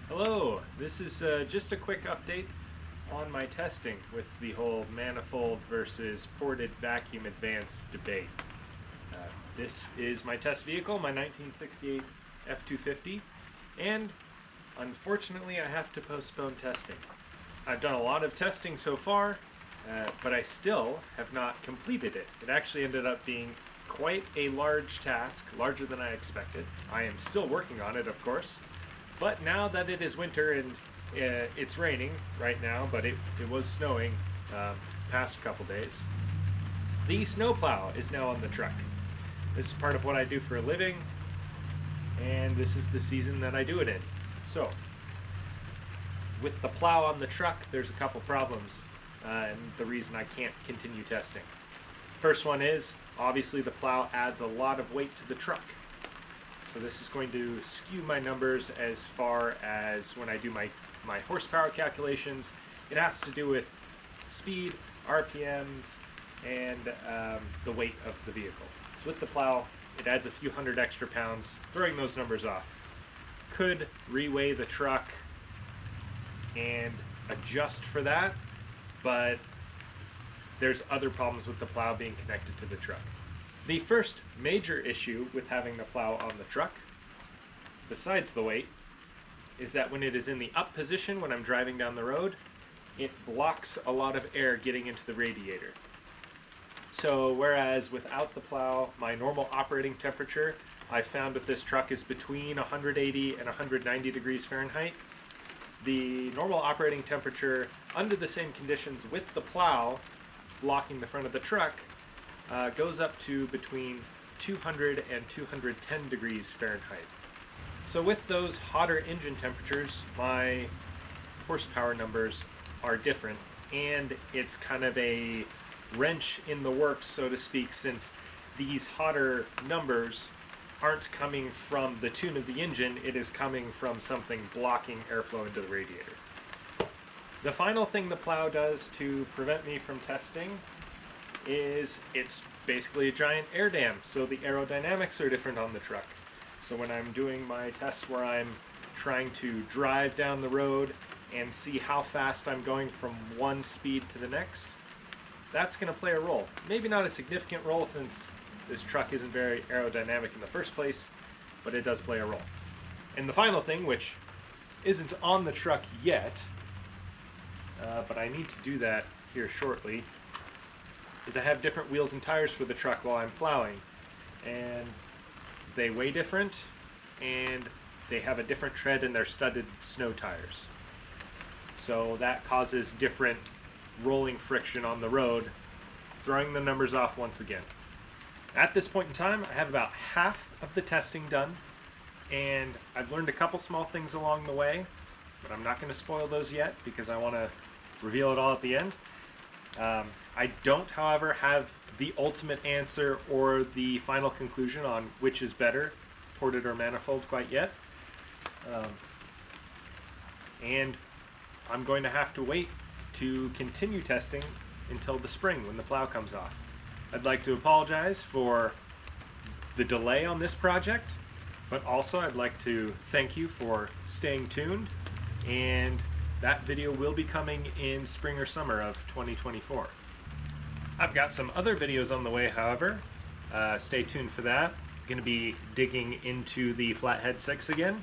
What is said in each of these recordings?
Hello, this is just a quick update on my testing with the whole manifold versus ported vacuum advance debate. This is my test vehicle, my 1968 F-250, and unfortunately I have to postpone testing. I've done a lot of testing so far, but I still have not completed it. It actually ended up being quite a large task, larger than I expected. I am still working on it, of course. But now that it is winter and it's raining right now, but it was snowing past couple days, the snowplow is now on the truck. This is part of what I do for a living, and this is the season that I do it in. So, with the plow on the truck, there's a couple problems, and the reason I can't continue testing. First one is, obviously the plow adds a lot of weight to the truck. So this is going to skew my numbers as far as when I do my horsepower calculations. It has to do with speed, RPMs, and the weight of the vehicle. So with the plow, it adds a few hundred extra pounds, throwing those numbers off. Could reweigh the truck and adjust for that, but there's other problems with the plow being connected to the truck. The first major issue with having the plow on the truck, besides the weight, is that when it is in the up position when I'm driving down the road, it blocks a lot of air getting into the radiator. So whereas without the plow, my normal operating temperature, I found with this truck is between 180 and 190 degrees Fahrenheit. The normal operating temperature under the same conditions with the plow blocking the front of the truck goes up to between 200 and 210 degrees Fahrenheit. So with those hotter engine temperatures, my horsepower numbers are different, and it's kind of a wrench in the works, so to speak, since these hotter numbers aren't coming from the tune of the engine, it is coming from something blocking airflow into the radiator. The final thing the plow does to prevent me from testing is it's basically a giant air dam, so the aerodynamics are different on the truck. So when I'm doing my tests where I'm trying to drive down the road and see how fast I'm going from one speed to the next, that's going to play a role. Maybe not a significant role since this truck isn't very aerodynamic in the first place, but it does play a role. And the final thing, which isn't on the truck yet, but I need to do that here shortly, is I have different wheels and tires for the truck while I'm plowing, and they weigh different, and they have a different tread in their studded snow tires. So that causes different rolling friction on the road, throwing the numbers off once again. At this point in time, I have about half of the testing done, and I've learned a couple small things along the way, but I'm not going to spoil those yet because I want to reveal it all at the end. I don't, however, have the ultimate answer or the final conclusion on which is better, ported or manifold, quite yet. And I'm going to have to wait to continue testing until the spring when the plow comes off. I'd like to apologize for the delay on this project, but also I'd like to thank you for staying tuned, and that video will be coming in spring or summer of 2024. I've got some other videos on the way, however. Stay tuned for that. I'm going to be digging into the Flathead 6 again.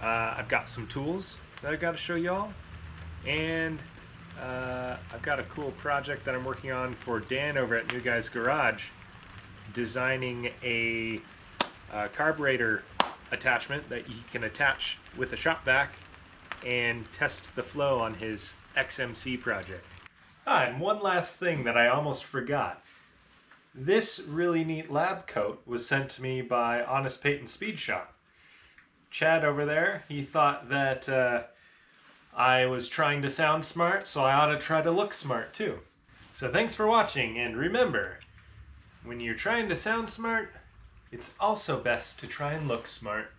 I've got some tools that I've got to show y'all, and I've got a cool project that I'm working on for Dan over at New Guy's Garage, designing a carburetor attachment that he can attach with a shop vac and test the flow on his XMC project. And one last thing that I almost forgot. This really neat lab coat was sent to me by Honest Peyton Speed Shop. Chad over there, he thought that I was trying to sound smart, so I ought to try to look smart too. So thanks for watching, and remember, when you're trying to sound smart, it's also best to try and look smart.